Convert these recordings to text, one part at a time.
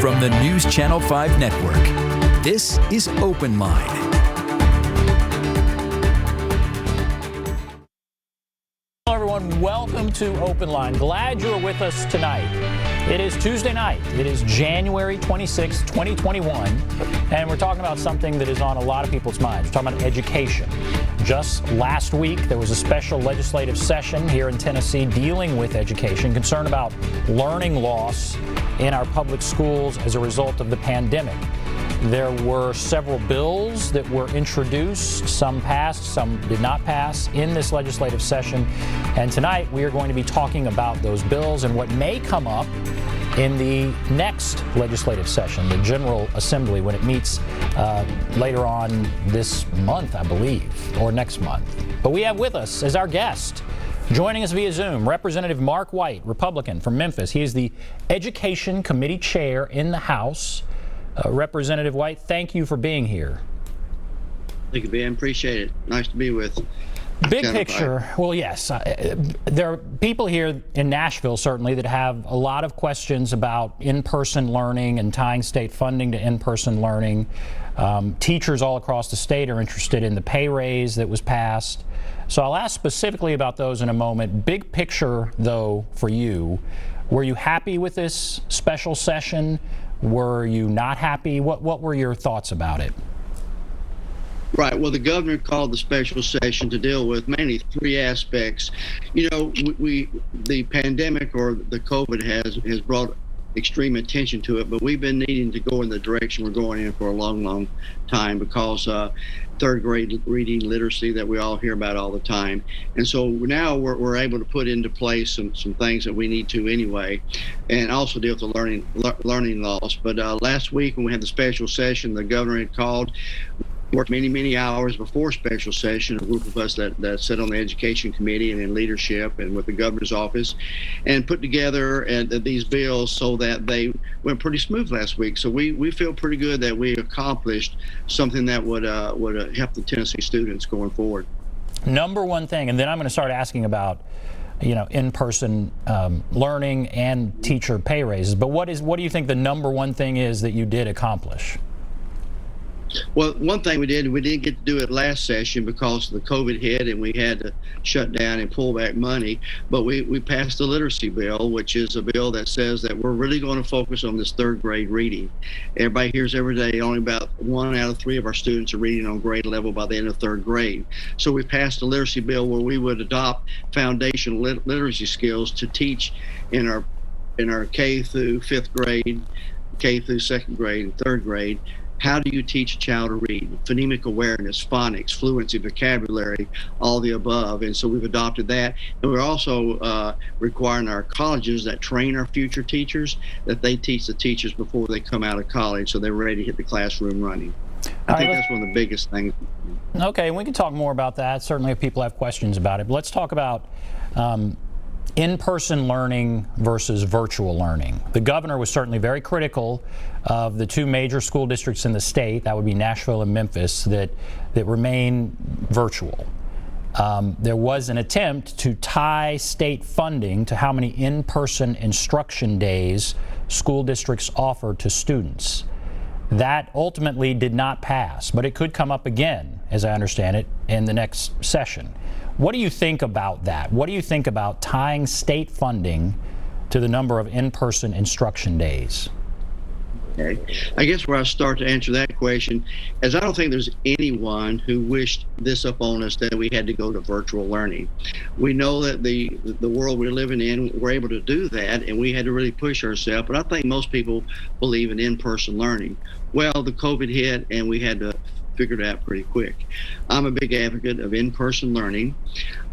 From the NewsChannel 5 network, this is OpenLine. Hello, everyone. Welcome to OpenLine. Glad you're with us tonight. It is Tuesday night. It is January 26, 2021, and we're talking about something that is on a lot of people's minds. We're talking about education. Just last week, there was a special legislative session here in Tennessee dealing with education, concern about learning loss in our public schools as a result of the pandemic. There were several bills that were introduced, some passed, some did not pass in this legislative session. And tonight we are going to be talking about those bills and what may come up in the next legislative session, the General Assembly, when it meets later on this month, I believe, or next month. But we have with us as our guest, joining us via Zoom, Representative Mark White, Republican from Memphis. He is the Education Committee Chair in the House. Representative White, thank you for being here. Thank you, Ben. Appreciate it. Nice to be with. Big picture, well, yes. There are people here in Nashville, certainly, that have a lot of questions about in-person learning and tying state funding to in-person learning. Teachers all across the state are interested in the pay raise that was passed. So I'll ask specifically about those in a moment. Big picture, though, for you, were you happy with this special session? Were you not happy? What were your thoughts about it? Right. Well, the governor called the special session to deal with mainly three aspects. You know, the pandemic or the COVID has brought extreme attention to it, but we've been needing to go in the direction we're going in for a long, long time because third grade reading literacy that we all hear about all the time. And so now we're able to put into place some things that we need to anyway, and also deal with the learning loss. But last week when we had the special session, the governor had called, worked many hours before special session, a group of us that sit on the education committee and in leadership and with the governor's office, and put together these bills so that they went pretty smooth last week. So we feel pretty good that we accomplished something that would help the Tennessee students going forward. Number one thing, and then I'm going to start asking about, you know, in-person learning and teacher pay raises. But what do you think the number one thing is that you did accomplish? Well, one thing we didn't get to do it last session because the COVID hit and we had to shut down and pull back money. But we passed the literacy bill, which is a bill that says that we're really going to focus on this third grade reading. Everybody hears every day only about 1 out of 3 of our students are reading on grade level by the end of third grade. So we passed a literacy bill where we would adopt foundational literacy skills to teach in our K through 5th grade, K through 2nd grade, and 3rd grade. How do you teach a child to read? Phonemic awareness, phonics, fluency, vocabulary, all the above. And so we've adopted that. And we're also requiring our colleges that train our future teachers that they teach the teachers before they come out of college so they're ready to hit the classroom running. I think that's one of the biggest things. Okay, we can talk more about that. Certainly if people have questions about it. But let's talk about in-person learning versus virtual learning. The governor was certainly very critical of the 2 major school districts in the state, that would be Nashville and Memphis, that remain virtual. There was an attempt to tie state funding to how many in-person instruction days school districts offer to students. That ultimately did not pass, but it could come up again, as I understand it, in the next session. What do you think about that? What do you think about tying state funding to the number of in-person instruction days? Okay. I guess where I start to answer that question is I don't think there's anyone who wished this upon us that we had to go to virtual learning. We know that the world we're living in, we're able to do that, and we had to really push ourselves. But I think most people believe in in-person learning. Well, the COVID hit, and we had to figure it out pretty quick. I'm a big advocate of in-person learning.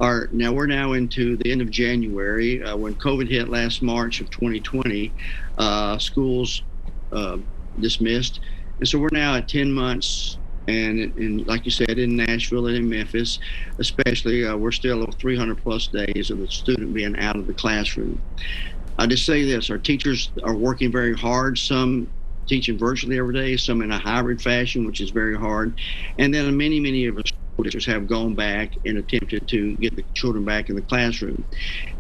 Now we're now into the end of January. When COVID hit last March of 2020, schools dismissed. And so we're now at 10 months. And like you said, in Nashville and in Memphis, especially, we're still over 300 plus days of the student being out of the classroom. I just say this, our teachers are working very hard, some teaching virtually every day, some in a hybrid fashion, which is very hard. And then many of us districts have gone back and attempted to get the children back in the classroom,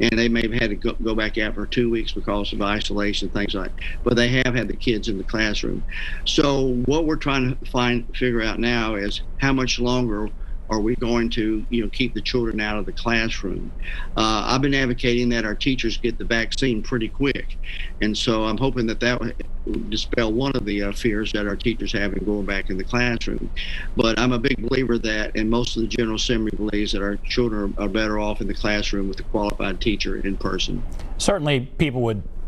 and they may have had to go back out for 2 weeks because of isolation, things like that. But they have had the kids in the classroom. So what we're trying to figure out now is how much longer are we going to, keep the children out of the classroom? I've been advocating that our teachers get the vaccine pretty quick, and so I'm hoping that would dispel one of the fears that our teachers have in going back in the classroom. But I'm a big believer that, and most of the General Assembly believes that our children are better off in the classroom with a qualified teacher in person. Certainly,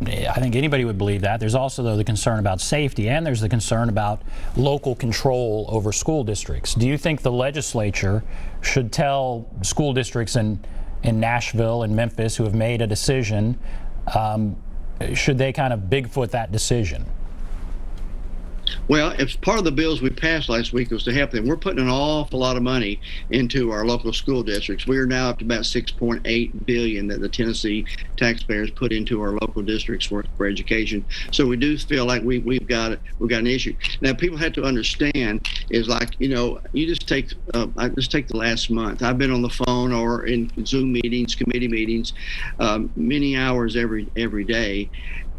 I think anybody would believe that. There's also, though, the concern about safety, and there's the concern about local control over school districts. Do you think the legislature should tell school districts in Nashville and Memphis who have made a decision, should they kind of Bigfoot that decision? Well, if part of the bills we passed last week was to help them, we're putting an awful lot of money into our local school districts. We are now up to about $6.8 billion that the Tennessee taxpayers put into our local districts for education. So we do feel like we've got an issue. Now, people have to understand is you just take I just take the last month. I've been on the phone or in Zoom meetings, committee meetings, many hours every day.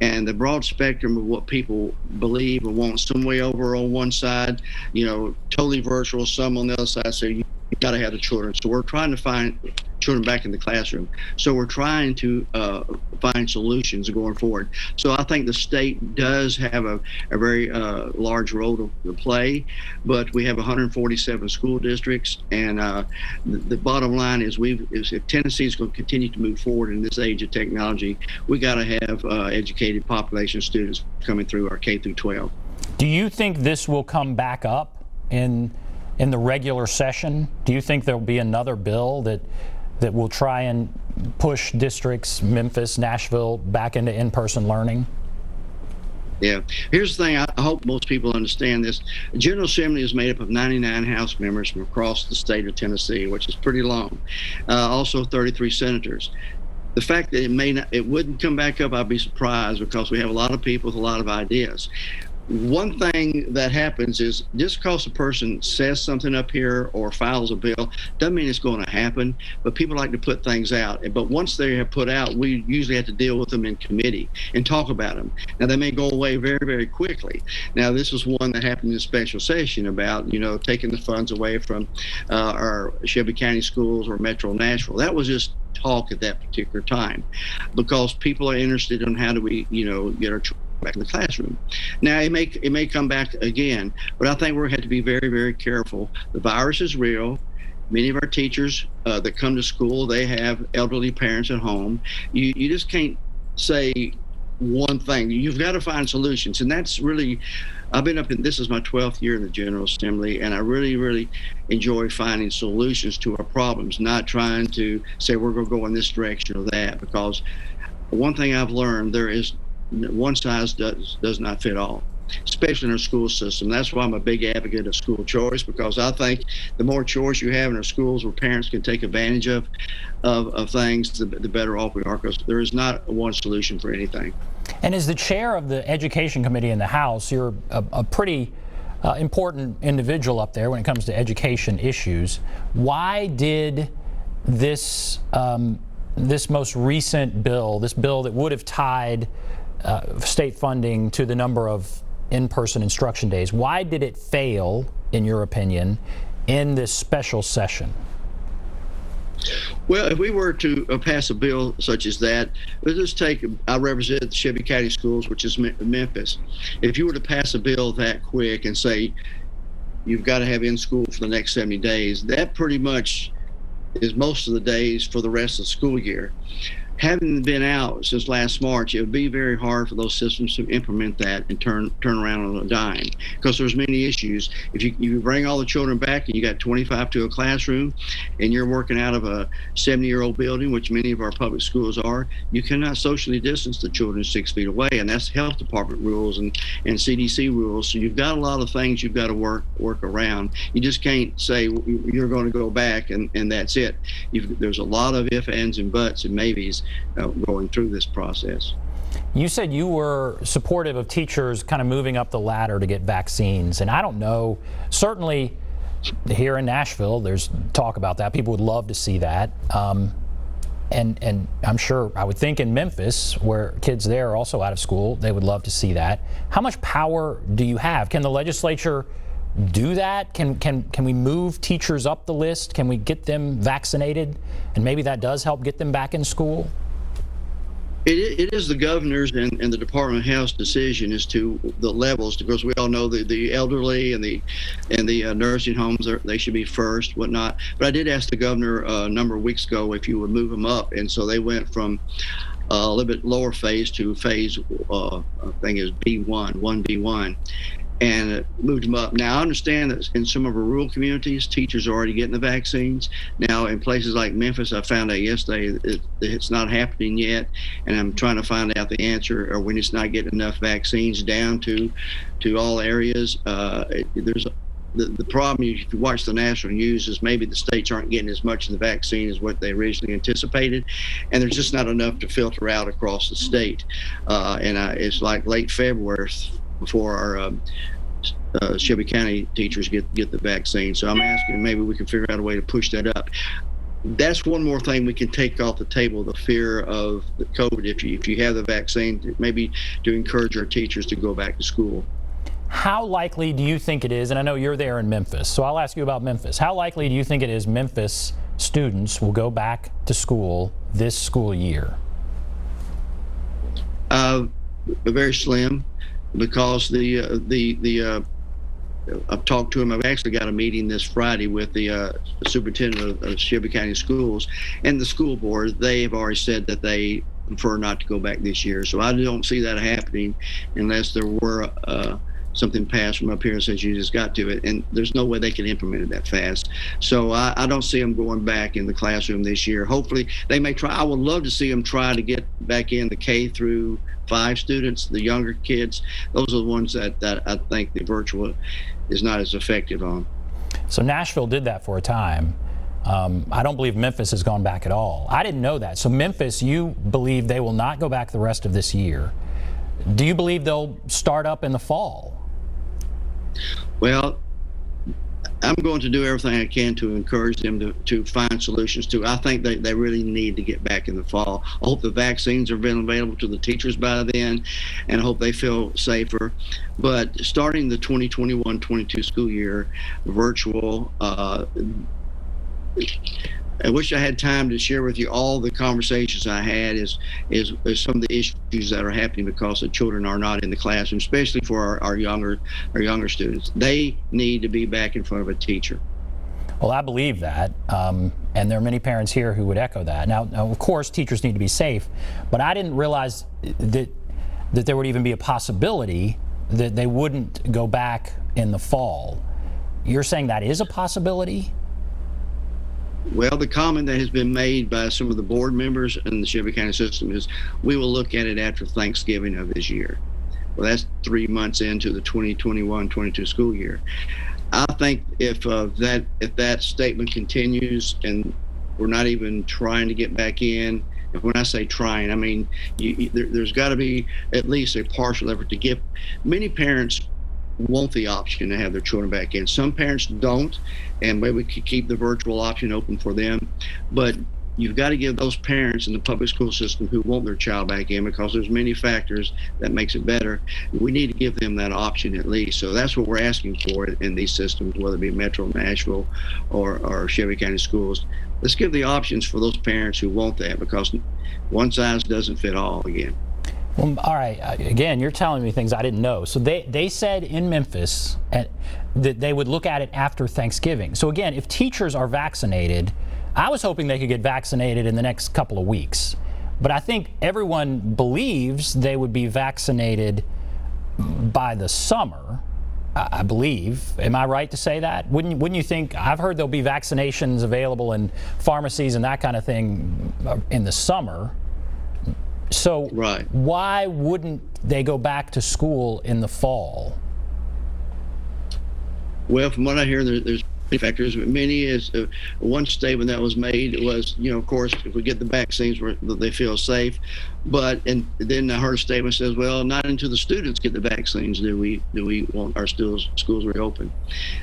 And the broad spectrum of what people believe or want, some way over on one side, totally virtual, some on the other side say you got to have the children. So we're trying to find children back in the classroom. So we're trying to find solutions going forward. So I think the state does have a very large role to play, but we have 147 school districts, and the bottom line is if Tennessee is going to continue to move forward in this age of technology, we got to have educated population of students coming through our K through 12. Do you think this will come back up in the regular session? Do you think there'll be another bill that will try and push districts, Memphis, Nashville, back into in-person learning? Yeah. Here's the thing. I hope most people understand this. The General Assembly is made up of 99 House members from across the state of Tennessee, which is pretty long. Also 33 senators. The fact that it wouldn't come back up, I'd be surprised, because we have a lot of people with a lot of ideas. One thing that happens is just because a person says something up here or files a bill doesn't mean it's going to happen, but people like to put things out. But once they have put out, we usually have to deal with them in committee and talk about them. Now, they may go away very, very quickly. Now, this was one that happened in a special session about, taking the funds away from our Shelby County schools or Metro Nashville. That was just talk at that particular time, because people are interested in how do we, get our children back in the classroom. Now, it may come back again, but I think we're going to have to be very, very careful. The virus is real. Many of our teachers that come to school, they have elderly parents at home. You just can't say one thing. You've got to find solutions, and that's really. I've been this is my 12th year in the General Assembly, and I really, really enjoy finding solutions to our problems, not trying to say we're going to go in this direction or that, because one thing I've learned, there is one size does not fit all, especially in our school system. That's why I'm a big advocate of school choice, because I think the more choice you have in our schools where parents can take advantage of things, the better off we are, because there is not one solution for anything. And as the chair of the Education Committee in the House, you're a pretty important individual up there when it comes to education issues. Why did this most recent bill, this bill that would have tied state funding to the number of in-person instruction days, why did it fail, in your opinion, in this special session? Well, if we were to pass a bill such as that, let's just take, I represent the Shelby County schools, which is Memphis. If you were to pass a bill that quick and say you've got to have in school for the next 70 days, that pretty much is most of the days for the rest of the school year. Having been out since last March, it would be very hard for those systems to implement that and turn around on a dime, because there's many issues. If you bring all the children back and you got 25 to a classroom and you're working out of a 70-year-old building, which many of our public schools are, you cannot socially distance the children 6 feet away, and that's health department rules and CDC rules. So you've got a lot of things you've got to work around. You just can't say you're going to go back and that's it. There's a lot of ifs, ands, and buts and maybes going through this process. You said you were supportive of teachers kind of moving up the ladder to get vaccines, and I don't know, certainly here in Nashville, there's talk about that. People would love to see that. And I'm sure, I would think in Memphis, where kids there are also out of school, they would love to see that. How much power do you have? Can the legislature do that? Can we move teachers up the list? Can we get them vaccinated? And maybe that does help get them back in school? It is the governor's and the Department of Health's decision as to the levels, because we all know the elderly and the nursing homes they should be first, whatnot. But I did ask the governor a number of weeks ago if you would move them up, and so they went from a little bit lower phase to phase I think is B1, 1B1. And moved them up. Now, I understand that in some of our rural communities, teachers are already getting the vaccines. Now, in places like Memphis, I found out yesterday it's not happening yet, and I'm trying to find out the answer, or when it's not getting enough vaccines down to all areas. There's the problem, if you watch the national news, is maybe the states aren't getting as much of the vaccine as what they originally anticipated, and there's just not enough to filter out across the state. It's like late February before our Shelby County teachers get the vaccine. So I'm asking, maybe we can figure out a way to push that up. That's one more thing we can take off the table, the fear of the COVID. If you have the vaccine, maybe to encourage our teachers to go back to school. How likely do you think it is, and I know you're there in Memphis, so I'll ask you about Memphis. How likely do you think it is Memphis students will go back to school this school year? Very slim. Because I've talked to him. I've actually got a meeting this Friday with the superintendent of Shelby County Schools and the school board. They have already said that they prefer not to go back this year. So I don't see that happening unless there were something passed from up here and says you just got to it. And there's no way they can implement it that fast. So I don't see them going back in the classroom this year. Hopefully they may try. I would love to see them try to get back in the K through 5 students, the younger kids. Those are the ones that I think the virtual is not as effective on. So Nashville did that for a time. I don't believe Memphis has gone back at all. I didn't know that. So Memphis, you believe they will not go back the rest of this year. Do you believe they'll start up in the fall? Well, I'm going to do everything I can to encourage them to find solutions to. I think they really need to get back in the fall. I hope the vaccines have been available to the teachers by then, and I hope they feel safer. But starting the 2021-22 school year virtual, I wish I had time to share with you all the conversations I had is some of the issues that are happening because the children are not in the classroom, especially for our younger students. They need to be back in front of a teacher. Well, I believe that, and there are many parents here who would echo that. Now, of course, teachers need to be safe, but I didn't realize that there would even be a possibility that they wouldn't go back in the fall. You're saying that is a possibility? Well, the comment that has been made by some of the board members in the Shelby County system is we will look at it after Thanksgiving of this year. Well, that's 3 months into the 2021-22 school year. I think if that statement continues and we're not even trying to get back in, and when I say trying, I mean there's got to be at least a partial effort to give. Many parents want the option to have their children back in. Some parents don't, and maybe we could keep the virtual option open for them. But you've got to give those parents in the public school system who want their child back in, because there's many factors that makes it better. We need to give them that option at least. So that's what we're asking for in these systems, whether it be Metro Nashville or Shelby County Schools. Let's give the options for those parents who want that, because one size doesn't fit all again. Well, all right. Again, you're telling me things I didn't know. So they said in Memphis that they would look at it after Thanksgiving. So again, if teachers are vaccinated, I was hoping they could get vaccinated in the next couple of weeks. But I think everyone believes they would be vaccinated by the summer, I believe. Am I right to say that? Wouldn't you think? I've heard there'll be vaccinations available in pharmacies and that kind of thing in the summer. So right. Why wouldn't they go back to school in the fall? Well, from what I hear, there's many factors. Many is one statement that was made was, of course, if we get the vaccines, they feel safe. And then her statement says, well, not until the students get the vaccines do we want our schools reopened.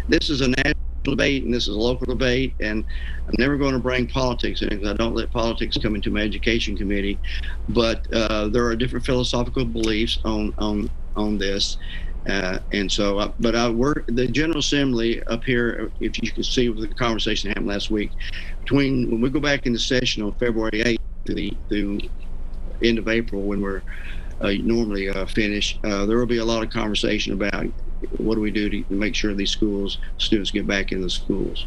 This is a national debate and this is a local debate, and I'm never going to bring politics in it because I don't let politics come into my education committee. But there are different philosophical beliefs on this. And so, but I work the General Assembly up here. If you can see with the conversation that happened last week, between when we go back into session on February 8th to the end of April, when we're normally finished, there will be a lot of conversation about what do we do to make sure these students get back into the schools.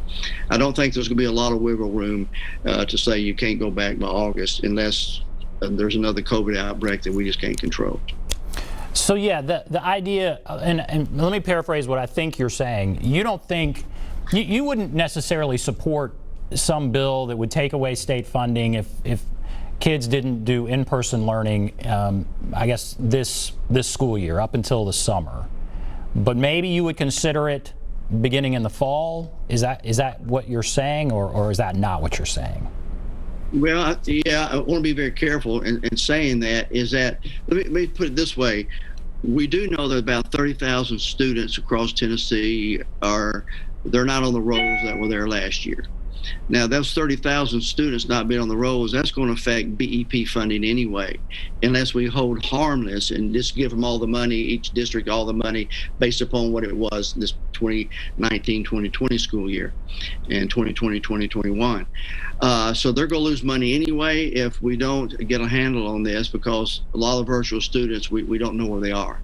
I don't think there's going to be a lot of wiggle room to say you can't go back by August unless there's another COVID outbreak that we just can't control. So yeah, the idea, and let me paraphrase what I think you're saying. You don't think, you wouldn't necessarily support some bill that would take away state funding if kids didn't do in-person learning, I guess this school year up until the summer. But maybe you would consider it beginning in the fall? Is that what you're saying, or is that not what you're saying? Well, yeah, I want to be very careful in saying that. Is that, let me put it this way. We do know that about 30,000 students across Tennessee they're not on the rolls that were there last year. Now, those 30,000 students not being on the rolls, that's going to affect BEP funding anyway, unless we hold harmless and just give them all the money, each district all the money based upon what it was this 2019-2020 school year and 2020-2021. So they're going to lose money anyway if we don't get a handle on this, because a lot of virtual students, we don't know where they are.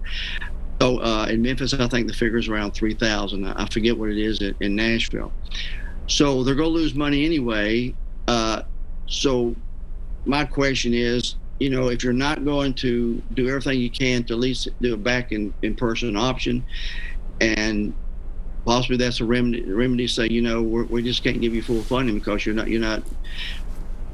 So in Memphis, I think the figure is around 3,000. I forget what it is in Nashville. So they're going to lose money anyway. So my question is, if you're not going to do everything you can to at least do a back in-person option, and possibly that's a remedy say, we just can't give you full funding because you're not.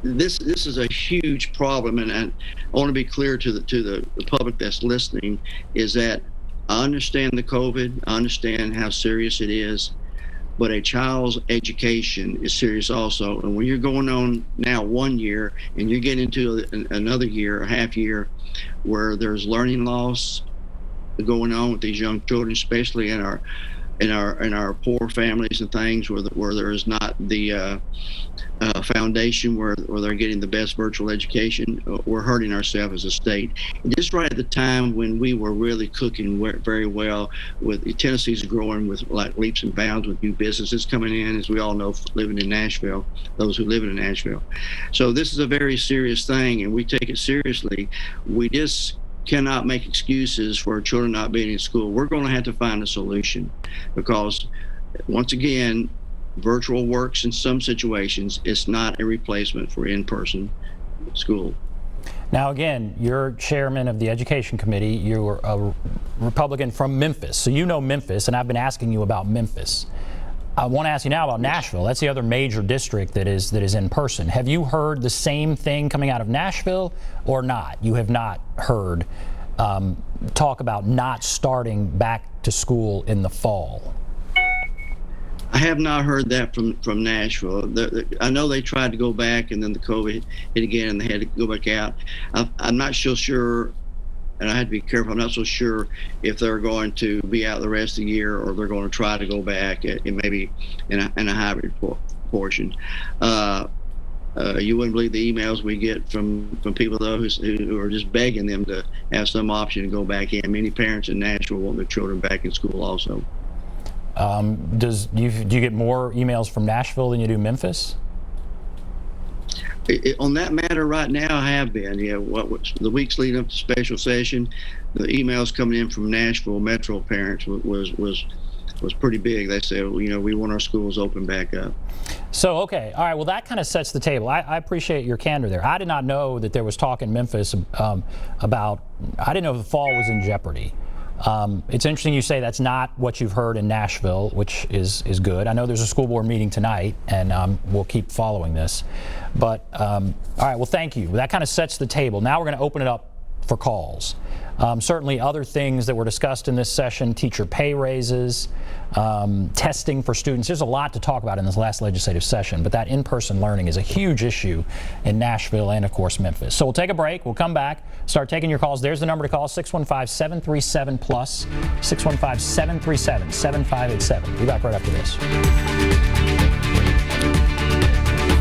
This is a huge problem, and I want to be clear to the public that's listening is that I understand the COVID, I understand how serious it is. But a child's education is serious also. And when you're going on now 1 year and you're getting into another year, a half year, where there's learning loss going on with these young children, especially in our poor families and things where there is not the foundation where they're getting the best virtual education, we're hurting ourselves as a state. And just right at the time when we were really cooking very well, with Tennessee's growing with like leaps and bounds with new businesses coming in, as we all know, living in Nashville, those who live in Nashville. So this is a very serious thing, and we take it seriously. We just cannot make excuses for children not being in school. We're going to have to find a solution, because once again, virtual works in some situations. It's not a replacement for in-person school. Now again, you're chairman of the education committee. You're a Republican from Memphis, so you know Memphis, and I've been asking you about Memphis. I want to ask you now about Nashville. That's the other major district that is in person. Have you heard the same thing coming out of Nashville or not? You have not heard talk about not starting back to school in the fall. I have not heard that from Nashville. I know they tried to go back, and then the COVID hit again, and they had to go back out. I'm not so sure, and I had to be careful. I'm not so sure if they're going to be out the rest of the year, or they're going to try to go back and maybe in a hybrid portion. You wouldn't believe the emails we get from people though who are just begging them to have some option to go back in. Many parents in Nashville want their children back in school also. Do you get more emails from Nashville than you do Memphis? On that matter right now, I have been. Yeah, the weeks leading up to special session, the emails coming in from Nashville Metro parents was pretty big. They said, we want our schools open back up. So, okay, all right, well, that kind of sets the table. I appreciate your candor there. I did not know that there was talk in Memphis about, I didn't know the fall was in jeopardy. It's interesting you say that's not what you've heard in Nashville, which is good. I know there's a school board meeting tonight, and we'll keep following this. But, all right, well, thank you. That kind of sets the table. Now we're going to open it up for calls. Certainly other things that were discussed in this session, teacher pay raises, testing for students. There's a lot to talk about in this last legislative session, but that in-person learning is a huge issue in Nashville and, of course, Memphis. So we'll take a break. We'll come back, start taking your calls. There's the number to call, 615-737-PLUS, 615-737-7587. Be back right after this.